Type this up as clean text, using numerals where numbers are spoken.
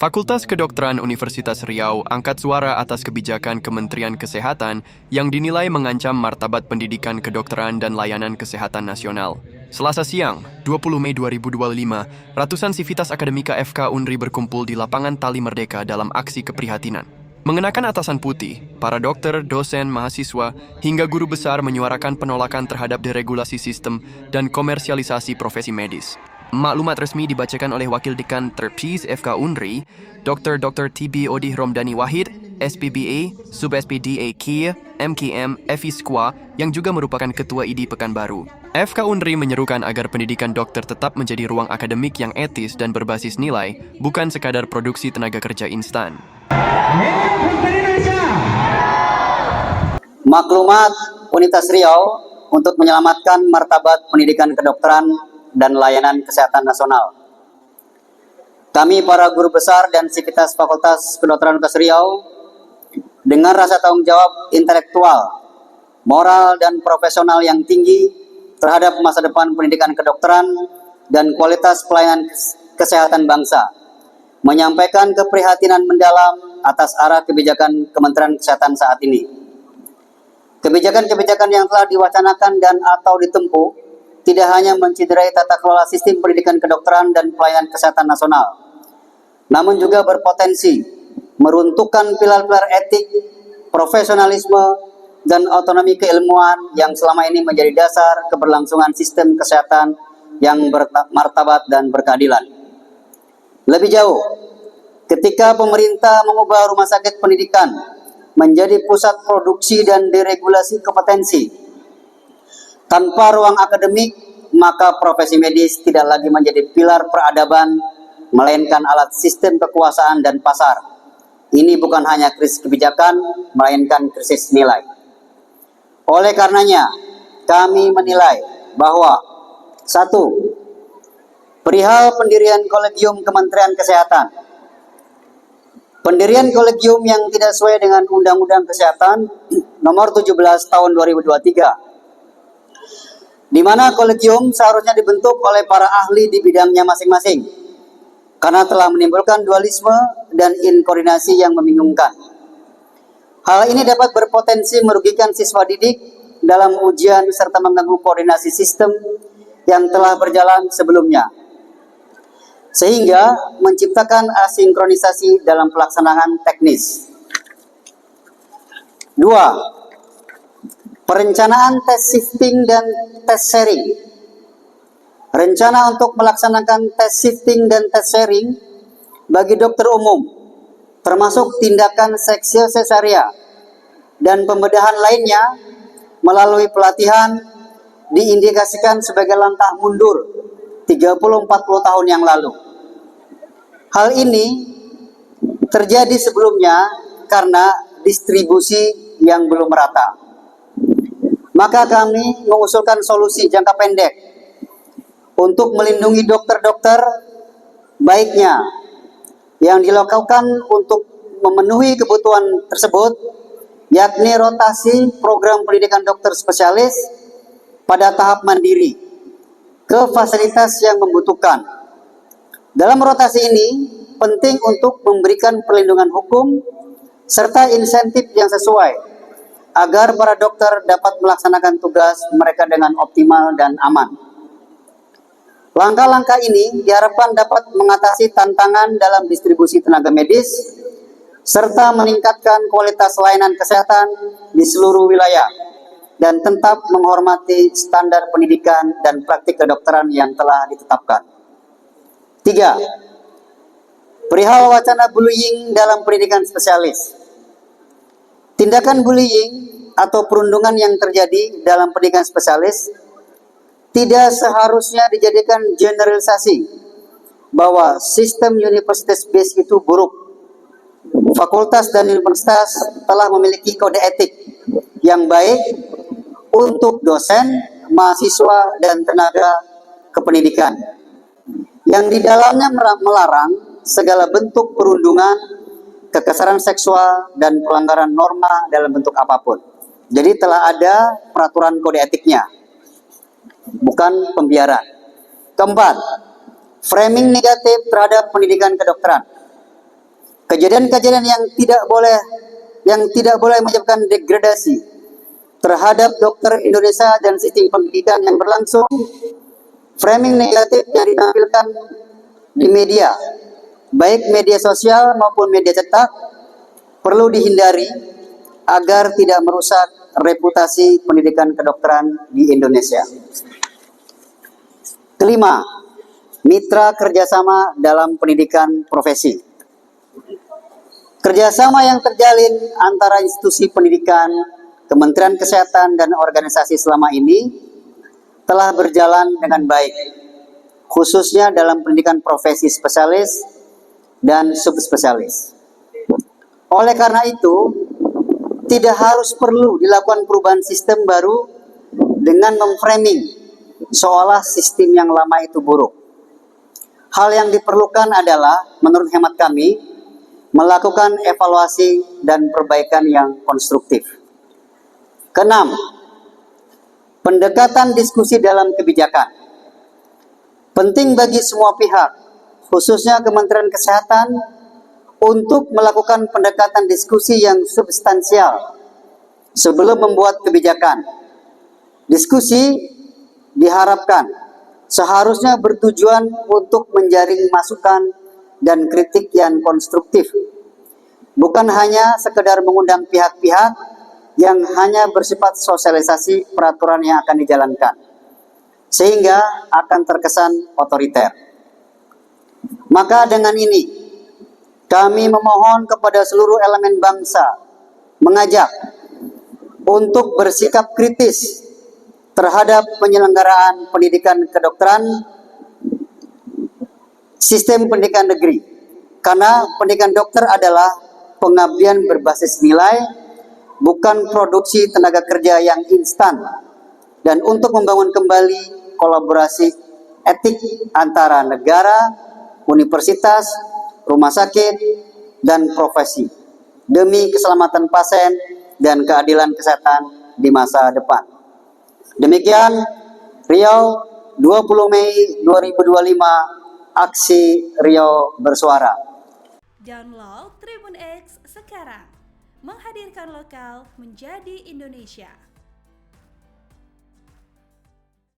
Fakultas Kedokteran Universitas Riau angkat suara atas kebijakan Kementerian Kesehatan yang dinilai mengancam martabat pendidikan kedokteran dan layanan kesehatan nasional. Selasa siang, 20 Mei 2025, ratusan sivitas akademika FK Unri berkumpul di lapangan Tali Merdeka dalam aksi keprihatinan. Mengenakan atasan putih, para dokter, dosen, mahasiswa, hingga guru besar menyuarakan penolakan terhadap deregulasi sistem dan komersialisasi profesi medis. Maklumat resmi dibacakan oleh Wakil Dekan Terpis FK Unri, Dr. TB Odih Romdani Wahid, SPBA, Sub-SPDA KIA, MKM, FI Squad, yang juga merupakan Ketua ID Pekanbaru. FK Unri menyerukan agar pendidikan dokter tetap menjadi ruang akademik yang etis dan berbasis nilai, bukan sekadar produksi tenaga kerja instan. Maklumat Universitas Riau untuk menyelamatkan martabat pendidikan kedokteran dan layanan kesehatan nasional. Kami para guru besar dan sivitas Fakultas Kedokteran Universitas Riau dengan rasa tanggung jawab intelektual, moral dan profesional yang tinggi terhadap masa depan pendidikan kedokteran dan kualitas pelayanan kesehatan bangsa, menyampaikan keprihatinan mendalam atas arah kebijakan Kementerian Kesehatan saat ini. Kebijakan-kebijakan yang telah diwacanakan dan atau ditempuh tidak hanya menciderai tata kelola sistem pendidikan kedokteran dan pelayanan kesehatan nasional, namun juga berpotensi meruntuhkan pilar-pilar etik, profesionalisme, dan otonomi keilmuan yang selama ini menjadi dasar keberlangsungan sistem kesehatan yang bermartabat dan berkeadilan. Lebih jauh, ketika pemerintah mengubah rumah sakit pendidikan menjadi pusat produksi dan deregulasi kompetensi, tanpa ruang akademik, maka profesi medis tidak lagi menjadi pilar peradaban, melainkan alat sistem kekuasaan dan pasar. Ini bukan hanya krisis kebijakan, melainkan krisis nilai. Oleh karenanya, kami menilai bahwa 1. Perihal pendirian Kolegium Kementerian Kesehatan. Pendirian kolegium yang tidak sesuai dengan Undang-Undang Kesehatan Nomor 17 Tahun 2023, di mana kolegium seharusnya dibentuk oleh para ahli di bidangnya masing-masing, karena telah menimbulkan dualisme dan inkoordinasi yang membingungkan. Hal ini dapat berpotensi merugikan siswa didik dalam ujian serta mengganggu koordinasi sistem yang telah berjalan sebelumnya, sehingga menciptakan asinkronisasi dalam pelaksanaan teknis. 2. Perencanaan tes shifting dan tes sharing. Rencana untuk melaksanakan tes shifting dan tes sharing bagi dokter umum, termasuk tindakan seksil sesaria dan pembedahan lainnya melalui pelatihan, diindikasikan sebagai langkah mundur 30-40 tahun yang lalu. Hal ini terjadi sebelumnya karena distribusi yang belum merata. Maka kami mengusulkan solusi jangka pendek untuk melindungi dokter-dokter, baiknya yang dilakukan untuk memenuhi kebutuhan tersebut, yakni rotasi program pendidikan dokter spesialis pada tahap mandiri ke fasilitas yang membutuhkan. Dalam rotasi ini penting untuk memberikan perlindungan hukum serta insentif yang sesuai agar para dokter dapat melaksanakan tugas mereka dengan optimal dan aman. Langkah-langkah ini diharapkan dapat mengatasi tantangan dalam distribusi tenaga medis serta meningkatkan kualitas layanan kesehatan di seluruh wilayah dan tetap menghormati standar pendidikan dan praktik kedokteran yang telah ditetapkan. 3. Perihal wacana bullying dalam pendidikan spesialis. Tindakan bullying atau perundungan yang terjadi dalam pendidikan spesialis tidak seharusnya dijadikan generalisasi bahwa sistem universitas based itu buruk. Fakultas dan universitas telah memiliki kode etik yang baik untuk dosen, mahasiswa, dan tenaga kependidikan, yang di dalamnya melarang segala bentuk perundungan, kekasaran seksual, dan pelanggaran norma dalam bentuk apapun. Jadi telah ada peraturan kode etiknya, bukan pembiaran. 4. Framing negatif terhadap pendidikan kedokteran. Kejadian-kejadian yang tidak boleh menyebabkan degradasi terhadap dokter Indonesia dan sistem pendidikan yang berlangsung, framing negatif yang ditampilkan di media, baik media sosial maupun media cetak, perlu dihindari agar tidak merusak reputasi pendidikan kedokteran di Indonesia. Kelima, mitra kerjasama dalam pendidikan profesi. Kerjasama yang terjalin antara institusi pendidikan, Kementerian Kesehatan, dan organisasi selama ini telah berjalan dengan baik, khususnya dalam pendidikan profesi spesialis dan subspesialis. Oleh karena itu, tidak harus perlu dilakukan perubahan sistem baru dengan memframing seolah sistem yang lama itu buruk. Hal yang diperlukan adalah, menurut hemat kami, melakukan evaluasi dan perbaikan yang konstruktif. Keenam, pendekatan diskusi dalam kebijakan. Penting bagi semua pihak, khususnya Kementerian Kesehatan, untuk melakukan pendekatan diskusi yang substansial sebelum membuat kebijakan. Diskusi diharapkan seharusnya bertujuan untuk menjaring masukan dan kritik yang konstruktif, bukan hanya sekedar mengundang pihak-pihak yang hanya bersifat sosialisasi peraturan yang akan dijalankan, sehingga akan terkesan otoriter. Maka dengan ini, kami memohon kepada seluruh elemen bangsa mengajak untuk bersikap kritis terhadap penyelenggaraan pendidikan kedokteran sistem pendidikan negeri, karena pendidikan dokter adalah pengabdian berbasis nilai, bukan produksi tenaga kerja yang instan, dan untuk membangun kembali kolaborasi etik antara negara, universitas, rumah sakit, dan profesi demi keselamatan pasien dan keadilan kesehatan di masa depan. Demikian, Riau, 20 Mei 2025, Aksi Riau Bersuara. Download Tribun X sekarang, menghadirkan lokal menjadi Indonesia.